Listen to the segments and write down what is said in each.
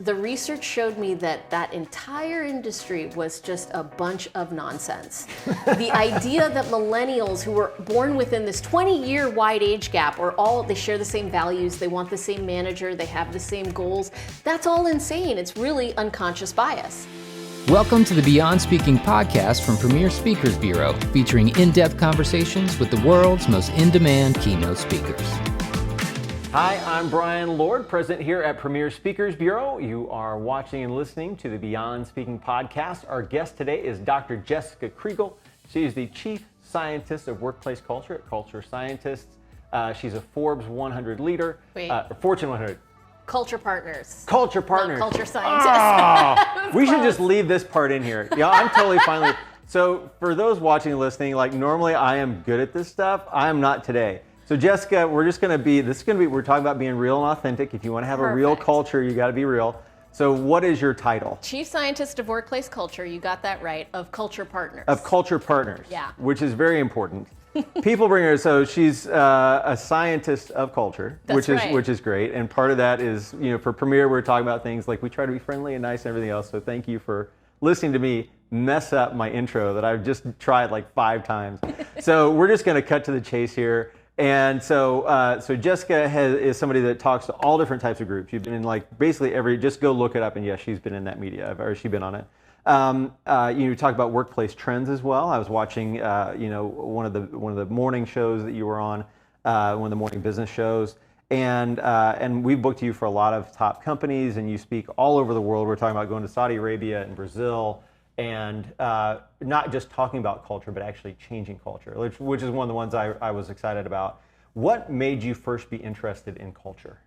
The research showed me that that entire industry was just a bunch of nonsense. The idea that millennials who were born within this 20-year wide age gap they share the same values, they want the same manager, they have the same goals, that's all insane. It's really unconscious bias. Welcome to the Beyond Speaking podcast from Premier Speakers Bureau, featuring in-depth conversations with the world's most in-demand keynote speakers. Hi, I'm Brian Lord, president here at Premier Speakers Bureau. You are watching and listening to the Beyond Speaking podcast. Our guest today is Dr. Jessica Kriegel. She is the Chief Scientist of Workplace Culture at Culture Scientists. She's a Forbes 100 leader, Fortune 100. Culture partners. Culture partners. Not culture scientists. We should just leave this part in here. Yeah, I'm totally fine with it. So for those watching and listening, like normally I am good at this stuff. I am not today. So Jessica, we're talking about being real and authentic. If you want to have a real culture, you got to be real. So what is your title? Chief Scientist of Workplace Culture, you got that right, of Culture Partners. Of Culture Partners. Yeah. Which is very important. People bring her, so she's a scientist of culture, which is great. And part of that is, for Premier, we're talking about things like we try to be friendly and nice and everything else. So thank you for listening to me mess up my intro that I've just tried like 5 times. So we're just going to cut to the chase here. And so Jessica is somebody that talks to all different types of groups. You've been in basically just go look it up, and yes, she's been in that media, or she's been on it. You talk about workplace trends as well. I was watching, one of the morning shows that you were on, one of the morning business shows, and we've booked you for a lot of top companies, and you speak all over the world. We're talking about going to Saudi Arabia and Brazil, and not just talking about culture, but actually changing culture, which is one of the ones I was excited about. What made you first be interested in culture?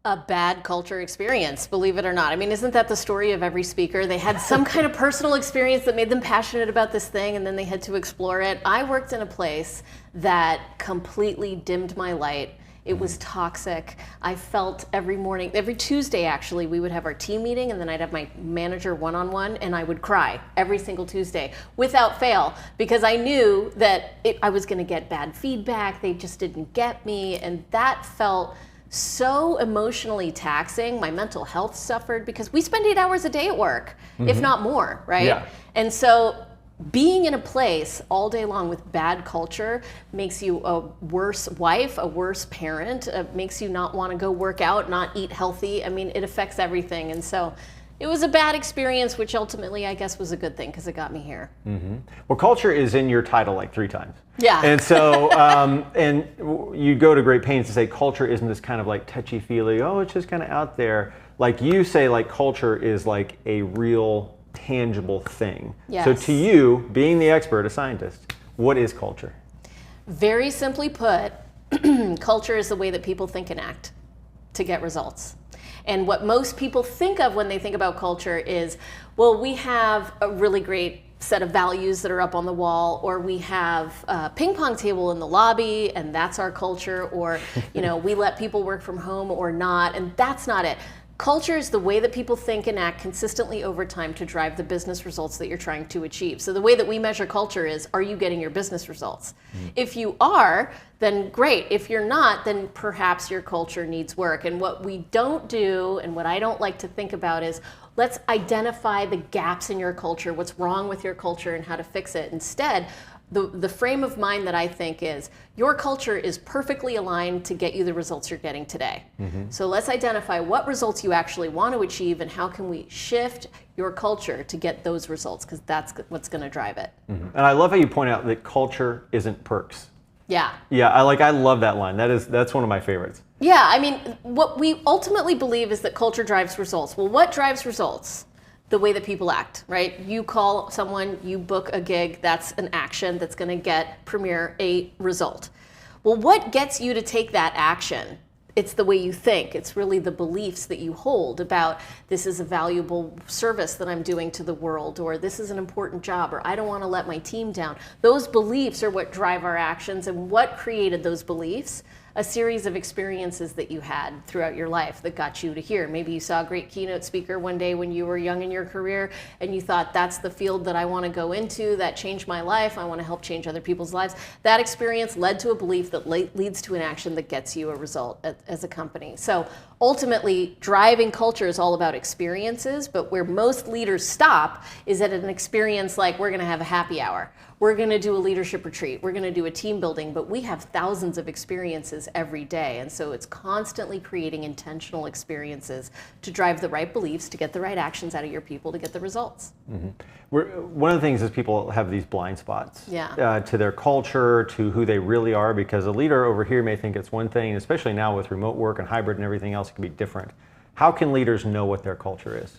A bad culture experience, believe it or not. I mean, isn't that the story of every speaker? They had some kind of personal experience that made them passionate about this thing, and then they had to explore it. I worked in a place that completely dimmed my light. It was toxic. I felt every morning, every Tuesday actually, we would have our team meeting, and then I'd have my manager one-on-one, and I would cry every single Tuesday without fail, because I knew that I was gonna get bad feedback. They just didn't get me, and that felt so emotionally taxing. My mental health suffered because we spend 8 hours a day at work, if not more, right? Yeah. And so being in a place all day long with bad culture makes you a worse wife, a worse parent, makes you not want to go work out, not eat healthy. I mean, it affects everything. And so it was a bad experience, which ultimately I guess was a good thing because it got me here. Mm-hmm. Well, culture is in your title like 3 times. Yeah. And so, and you go to great pains to say culture isn't this kind of like touchy-feely, it's just kind of out there. Like you say, like culture is like a real tangible thing. Yes. So to you, being the expert, a scientist, what is culture? Very simply put, culture is the way that people think and act to get results. And what most people think of when they think about culture is, well, we have a really great set of values that are up on the wall, or we have a ping pong table in the lobby and that's our culture, or we let people work from home or not, and that's not it. Culture is the way that people think and act consistently over time to drive the business results that you're trying to achieve. So the way that we measure culture is, are you getting your business results? If you are, then great. If you're not, then perhaps your culture needs work. And what we don't do, and what I don't like to think about is, let's identify the gaps in your culture, what's wrong with your culture and how to fix it. Instead, the frame of mind that I think is, your culture is perfectly aligned to get you the results you're getting today. So let's identify what results you actually want to achieve and how can we shift your culture to get those results, because that's what's going to drive it. And I love how you point out that culture isn't perks. Yeah. Yeah, I love that line. That's one of my favorites. Yeah, I mean, what we ultimately believe is that culture drives results. Well, what drives results? The way that people act, right? You call someone, you book a gig, that's an action that's gonna get Premier a result. Well, what gets you to take that action? It's the way you think. It's really the beliefs that you hold about, this is a valuable service that I'm doing to the world, or this is an important job, or I don't want to let my team down. Those beliefs are what drive our actions, and what created those beliefs? A series of experiences that you had throughout your life that got you to here. Maybe you saw a great keynote speaker one day when you were young in your career and you thought, that's the field that I want to go into, that changed my life, I want to help change other people's lives. That experience led to a belief that leads to an action that gets you a result as a company. So Ultimately, driving culture is all about experiences, but where most leaders stop is at an experience like, we're going to have a happy hour, we're going to do a leadership retreat, we're going to do a team building, but we have thousands of experiences every day. And so it's constantly creating intentional experiences to drive the right beliefs, to get the right actions out of your people, to get the results. One of the things is people have these blind spots Yeah. to their culture, to who they really are, because a leader over here may think it's one thing, especially now with remote work and hybrid and everything else, it can be different. How can leaders know what their culture is?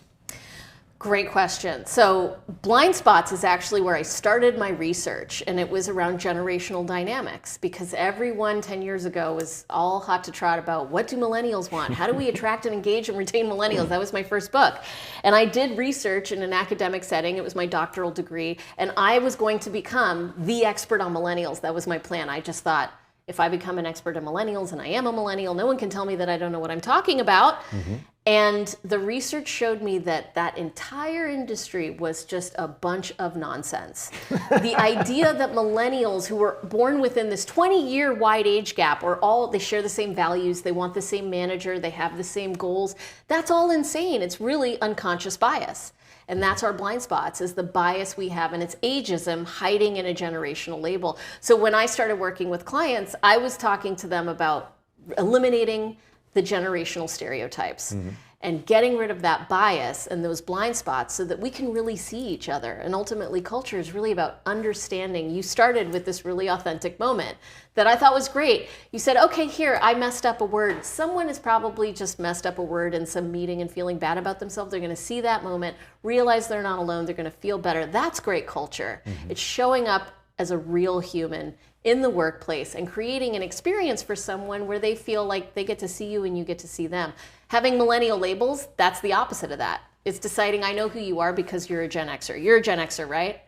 Great question. So blind spots is actually where I started my research, and it was around generational dynamics, because everyone 10 years ago was all hot to trot about, what do millennials want? How do we attract and engage and retain millennials? That was my first book. And I did research in an academic setting. It was my doctoral degree, and I was going to become the expert on millennials. That was my plan. I just thought, if I become an expert on millennials, and I am a millennial, no one can tell me that I don't know what I'm talking about. And the research showed me that that entire industry was just a bunch of nonsense. The idea that millennials who were born within this 20-year wide age gap they share the same values, they want the same manager, they have the same goals, that's all insane. It's really unconscious bias. And that's our blind spots, is the bias we have, and it's ageism hiding in a generational label. So when I started working with clients, I was talking to them about eliminating the generational stereotypes and getting rid of that bias and those blind spots so that we can really see each other. And ultimately, culture is really about understanding. You started with this really authentic moment that I thought was great. You said, okay, here, I messed up a word. Someone has probably just messed up a word in some meeting and feeling bad about themselves. They're going to see that moment, realize they're not alone. They're going to feel better. That's great culture. It's showing up as a real human in the workplace and creating an experience for someone where they feel like they get to see you and you get to see them. Having millennial labels, that's the opposite of that. It's deciding, I know who you are because you're a Gen Xer. You're a Gen Xer, right?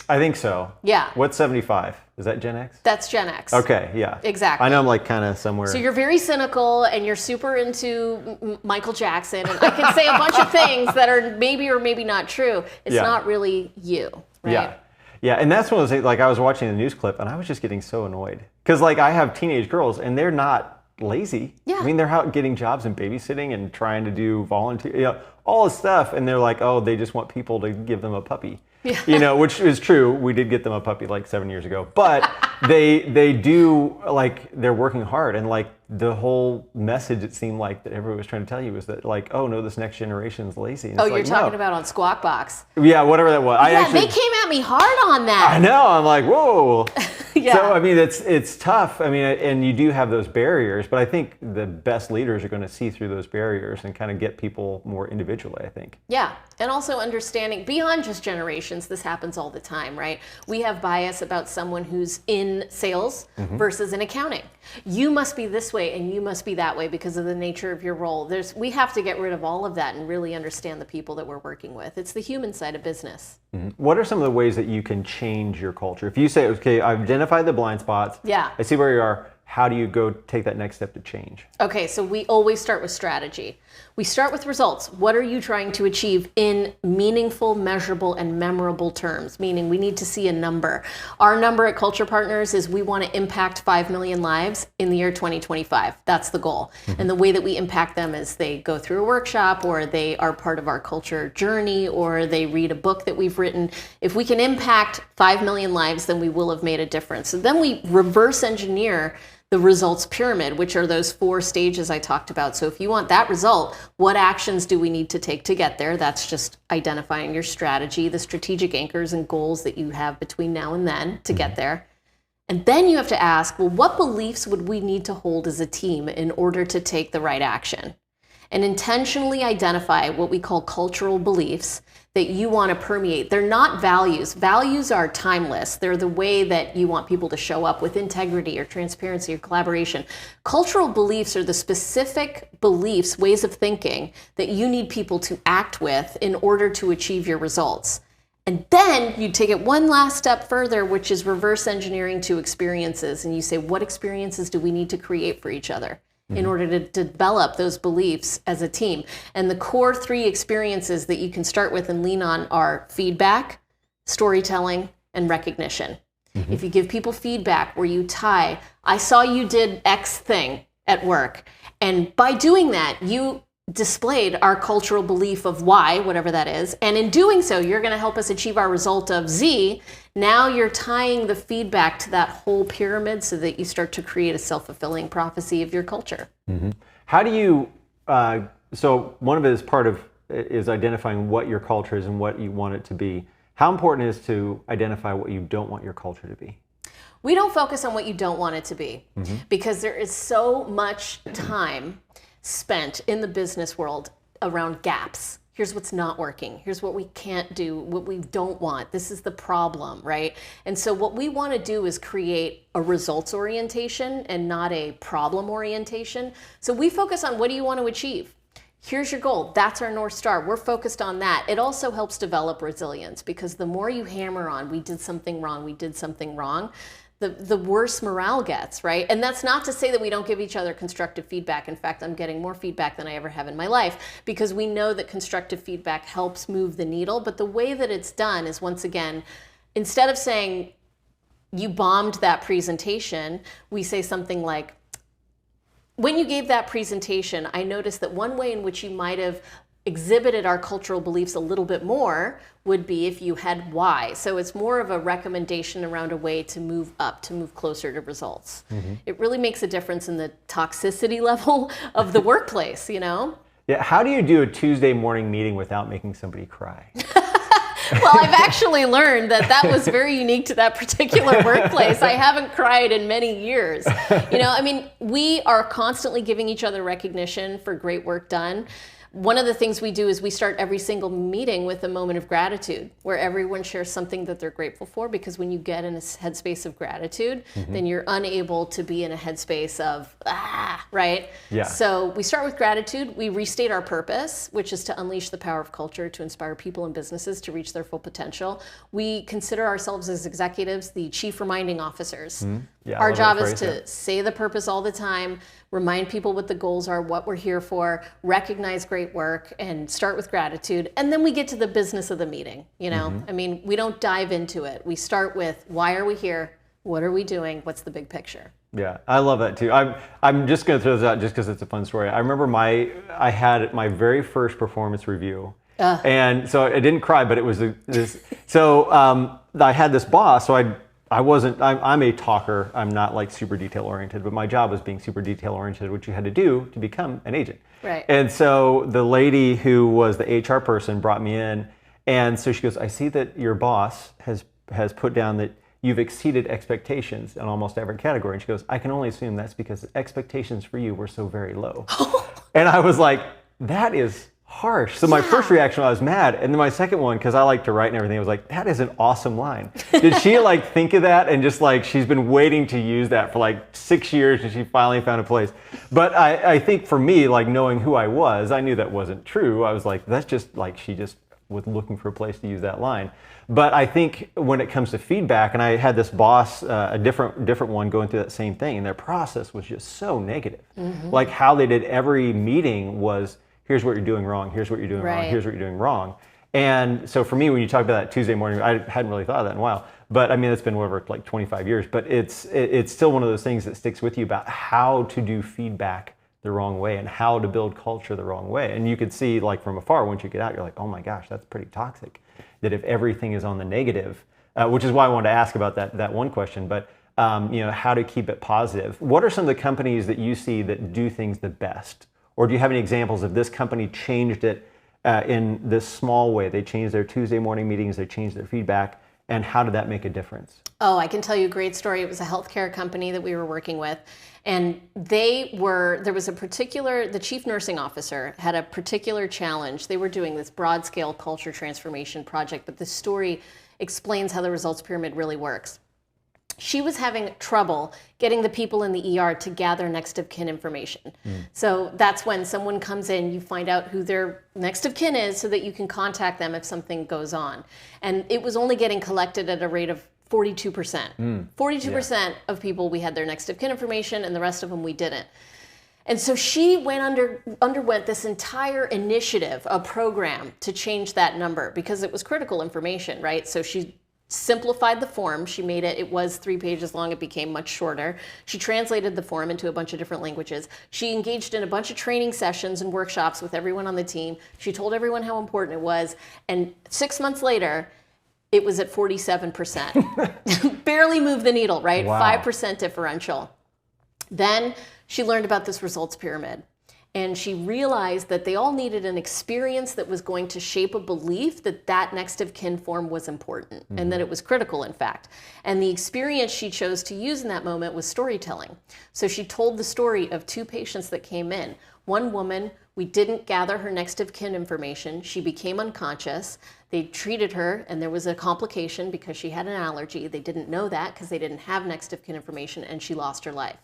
I think so. Yeah. What's 75? Is that Gen X? That's Gen X. Okay, yeah. Exactly. I know I'm like kind of somewhere. So you're very cynical and you're super into Michael Jackson, and I can say a bunch of things that are maybe or maybe not true. It's not really you, right? Yeah. Yeah, and that's one of those things, like I was watching the news clip and I was just getting so annoyed. Because like I have teenage girls and they're not lazy. Yeah. I mean, they're out getting jobs and babysitting and trying to do volunteer, all this stuff. And they're like, oh, they just want people to give them a puppy. Yeah. Which is true. We did get them a puppy like 7 years ago. But they do, like, they're working hard. And like the whole message, it seemed like that everyone was trying to tell you was that like, oh no, this next generation is lazy. And you're talking about on Squawk Box. Yeah, whatever that was. They came at me hard on that. I know. I'm like, whoa. Yeah. So, I mean, it's tough. I mean, and you do have those barriers, but I think the best leaders are going to see through those barriers and kind of get people more individually, I think. Yeah. And also understanding beyond just generations, this happens all the time, right? We have bias about someone who's in sales versus in accounting. You must be this way and you must be that way because of the nature of your role. We have to get rid of all of that and really understand the people that we're working with. It's the human side of business. What are some of the ways that you can change your culture? If you say, okay, I've identified the blind spots. Yeah. I see where you are. How do you go take that next step to change? Okay, so we always start with strategy. We start with results. What are you trying to achieve in meaningful, measurable, and memorable terms? Meaning we need to see a number. Our number at Culture Partners is we want to impact 5 million lives in the year 2025. That's the goal. And the way that we impact them is they go through a workshop, or they are part of our culture journey, or they read a book that we've written. If we can impact 5 million lives, then we will have made a difference. So then we reverse engineer the results pyramid, which are those 4 stages I talked about. So if you want that result, what actions do we need to take to get there? That's just identifying your strategy, the strategic anchors and goals that you have between now and then to get there. And then you have to ask, well, what beliefs would we need to hold as a team in order to take the right action? And intentionally identify what we call cultural beliefs that you want to permeate. They're not values. Values are timeless. They're the way that you want people to show up with integrity or transparency or collaboration. Cultural beliefs are the specific beliefs, ways of thinking that you need people to act with in order to achieve your results. And then you take it one last step further, which is reverse engineering to experiences. And you say, what experiences do we need to create for each other in order to develop those beliefs as a team? And the core 3 experiences that you can start with and lean on are feedback, storytelling, and recognition. If you give people feedback where you tie, I saw you did X thing, at work. And by doing that, you displayed our cultural belief of Y, whatever that is. And in doing so, you're going to help us achieve our result of Z. Now you're tying the feedback to that whole pyramid so that you start to create a self-fulfilling prophecy of your culture. Mm-hmm. How do you, so one of it is identifying what your culture is and what you want it to be. How important is to identify what you don't want your culture to be? We don't focus on what you don't want it to be because there is so much time spent in the business world around gaps. Here's what's not working. Here's what we can't do, what we don't want. This is the problem, right? And so what we want to do is create a results orientation and not a problem orientation. So we focus on what do you want to achieve? Here's your goal. That's our North Star. We're focused on that. It also helps develop resilience because the more you hammer on, we did something wrong, the worse morale gets, right? And that's not to say that we don't give each other constructive feedback. In fact, I'm getting more feedback than I ever have in my life because we know that constructive feedback helps move the needle. But the way that it's done is, once again, instead of saying, you bombed that presentation, we say something like, when you gave that presentation, I noticed that one way in which you might have exhibited our cultural beliefs a little bit more would be if you had Y. So it's more of a recommendation around a way to move up, to move closer to results. It really makes a difference in the toxicity level of the workplace, you know? Yeah, how do you do a Tuesday morning meeting without making somebody cry? Well, I've actually learned that was very unique to that particular workplace. I haven't cried in many years. You know, I mean, we are constantly giving each other recognition for great work done. One of the things we do is we start every single meeting with a moment of gratitude where everyone shares something that they're grateful for, because when you get in a headspace of gratitude, then you're unable to be in a headspace of, right? Yeah. So we start with gratitude. We restate our purpose, which is to unleash the power of culture to inspire people and businesses to reach their full potential. We consider ourselves as executives the chief reminding officers. Yeah, our job is to say the purpose all the time, remind people what the goals are, what we're here for, recognize great work, and start with gratitude. And then we get to the business of the meeting, you know? I mean, we don't dive into it. We start with, why are we here? What are we doing? What's the big picture? Yeah, I love that too. I'm just going to throw this out just because it's a fun story. I remember I had my very first performance review. And so I didn't cry, but it was I had this boss, so I'm a talker. I'm not like super detail oriented, but my job was being super detail oriented, which you had to do to become an agent. Right. And so the lady who was the HR person brought me in, and so she goes, I see that your boss has put down that you've exceeded expectations in almost every category. And she goes, I can only assume that's because the expectations for you were so very low. And I was like, that is harsh. So my first reaction, I was mad. And then my second one, because I like to write and everything, I was like, that is an awesome line. Did she like think of that and just like, she's been waiting to use that for like 6 years and she finally found a place. But I think for me, like knowing who I was, I knew that wasn't true. I was like, that's just like, she just was looking for a place to use that line. But I think when it comes to feedback, and I had this boss, a different one going through that same thing, and their process was just so negative. Like how they did every meeting was, here's what you're doing wrong, here's what you're doing wrong, here's what you're doing wrong. And so for me, when you talk about that Tuesday morning, I hadn't really thought of that in a while. But I mean, it's been over like 25 years, but it's still one of those things that sticks with you about how to do feedback the wrong way and how to build culture the wrong way. And you could see like from afar, once you get out, you're like, oh my gosh, that's pretty toxic. That if everything is on the negative, which is why I wanted to ask about that one question, but how to keep it positive. What are some of the companies that you see that do things the best? Or do you have any examples of this company changed it in this small way? They changed their Tuesday morning meetings, they changed their feedback, and how did that make a difference? Oh, I can tell you a great story. It was a healthcare company that we were working with, and the chief nursing officer had a particular challenge. They were doing this broad scale culture transformation project, but the story explains how the results pyramid really works. She was having trouble getting the people in the ER to gather next of kin information. So that's when someone comes in, you find out who their next of kin is so that you can contact them if something goes on. And it was only getting collected at a rate of 42%. 42% of people, we had their next of kin information, and the rest of them we didn't. And so she underwent this entire initiative, a program to change that number because it was critical information, right? So she simplified the form. She made it was 3 pages long. It became much shorter. She translated the form into a bunch of different languages. She engaged in a bunch of training sessions and workshops with everyone on the team. She told everyone how important it was. And 6 months later, it was at 47%. Barely moved the needle, right? Wow. 5% differential. Then she learned about this results pyramid. And she realized that they all needed an experience that was going to shape a belief that that next of kin form was important, and that it was critical, in fact. And the experience she chose to use in that moment was storytelling. So she told the story of 2 patients that came in. One woman, we didn't gather her next of kin information. She became unconscious. They treated her, and there was a complication because she had an allergy. They didn't know that because they didn't have next of kin information, and she lost her life.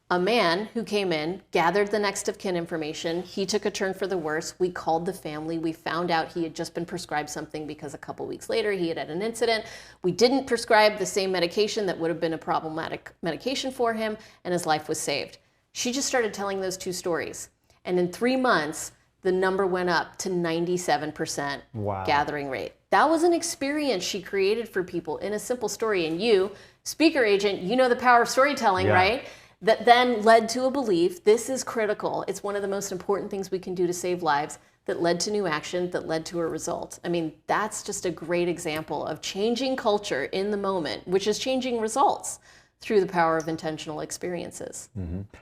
A man who came in, gathered the next of kin information. He took a turn for the worse. We called the family. We found out he had just been prescribed something because a couple weeks later he had had an incident. We didn't prescribe the same medication that would have been a problematic medication for him, and his life was saved. She just started telling those 2 stories. And in 3 months, the number went up to 97% gathering rate. That was an experience she created for people in a simple story. And you, speaker agent, you know the power of storytelling, right? That then led to a belief, this is critical. It's one of the most important things we can do to save lives, that led to new action, that led to a result. I mean, that's just a great example of changing culture in the moment, which is changing results through the power of intentional experiences.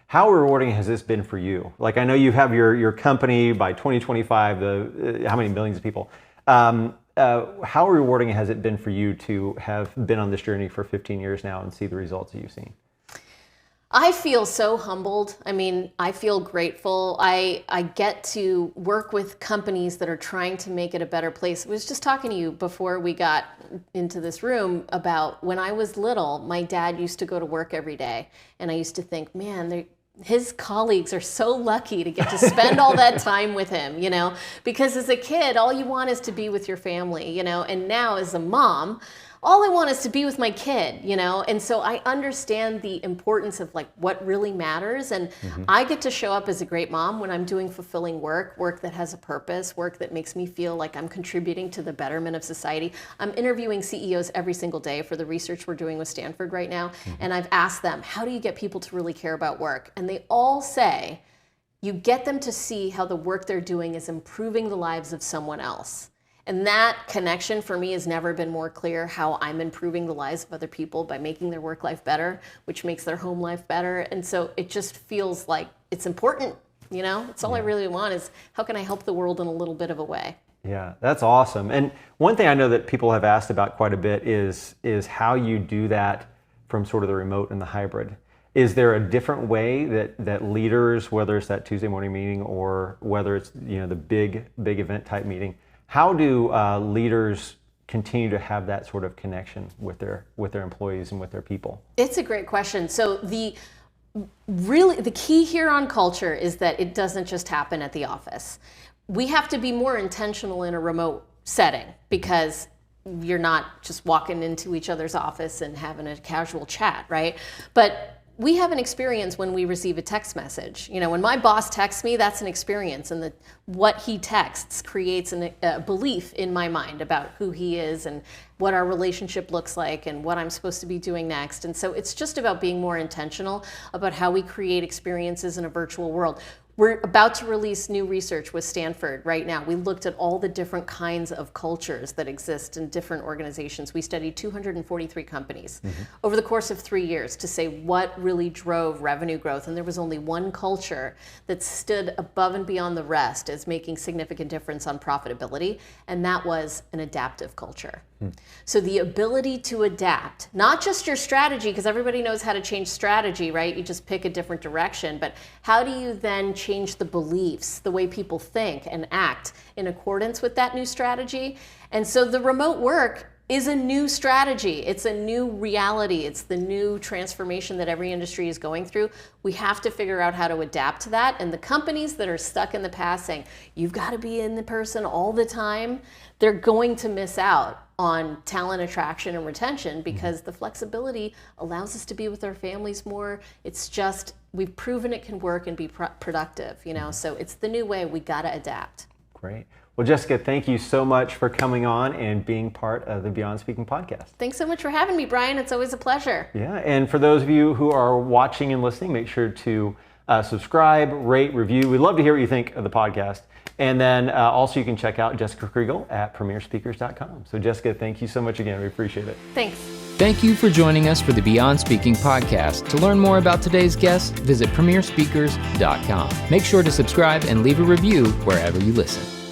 How rewarding has this been for you? Like, I know you have your company by 2025, how many millions of people. How rewarding has it been for you to have been on this journey for 15 years now and see the results that you've seen? I feel so humbled. I mean, I feel grateful. I get to work with companies that are trying to make it a better place. I was just talking to you before we got into this room about when I was little, my dad used to go to work every day. And I used to think, man, his colleagues are so lucky to get to spend all that time with him, you know, because as a kid, all you want is to be with your family, you know, and now as a mom, all I want is to be with my kid, you know? And so I understand the importance of like what really matters. And I get to show up as a great mom when I'm doing fulfilling work that has a purpose, work that makes me feel like I'm contributing to the betterment of society. I'm interviewing CEOs every single day for the research we're doing with Stanford right now. And I've asked them, how do you get people to really care about work? And they all say, you get them to see how the work they're doing is improving the lives of someone else. And that connection for me has never been more clear, how I'm improving the lives of other people by making their work life better, which makes their home life better. And so it just feels like it's important, you know? It's all I really want is how can I help the world in a little bit of a way? Yeah, that's awesome. And one thing I know that people have asked about quite a bit is how you do that from sort of the remote and the hybrid. Is there a different way that leaders, whether it's that Tuesday morning meeting or whether it's, you know, the big event type meeting, how do leaders continue to have that sort of connection with their employees and with their people? It's a great question. So the key here on culture is that it doesn't just happen at the office. We have to be more intentional in a remote setting because you're not just walking into each other's office and having a casual chat, right? But we have an experience when we receive a text message. You know, when my boss texts me, that's an experience, and what he texts creates a belief in my mind about who he is and what our relationship looks like and what I'm supposed to be doing next. And so it's just about being more intentional about how we create experiences in a virtual world. We're about to release new research with Stanford right now. We looked at all the different kinds of cultures that exist in different organizations. We studied 243 companies over the course of 3 years to say what really drove revenue growth. And there was only one culture that stood above and beyond the rest as making significant difference on profitability, and that was an adaptive culture. So the ability to adapt, not just your strategy, because everybody knows how to change strategy, right? You just pick a different direction, but how do you then change the beliefs, the way people think and act in accordance with that new strategy? And so the remote work is a new strategy. It's a new reality. It's the new transformation that every industry is going through. We have to figure out how to adapt to that. And the companies that are stuck in the past saying, you've got to be in the person all the time, they're going to miss out on talent attraction and retention because the flexibility allows us to be with our families more. It's just, we've proven it can work and be productive, you know, so it's the new way. We got to adapt. Great. Well, Jessica, thank you so much for coming on and being part of the Beyond Speaking podcast. Thanks so much for having me, Brian. It's always a pleasure. Yeah, and for those of you who are watching and listening, make sure to subscribe, rate, review. We'd love to hear what you think of the podcast. And then also you can check out Jessica Kriegel at premierspeakers.com. So Jessica, thank you so much again. We appreciate it. Thanks. Thank you for joining us for the Beyond Speaking podcast. To learn more about today's guest, visit premierspeakers.com. Make sure to subscribe and leave a review wherever you listen.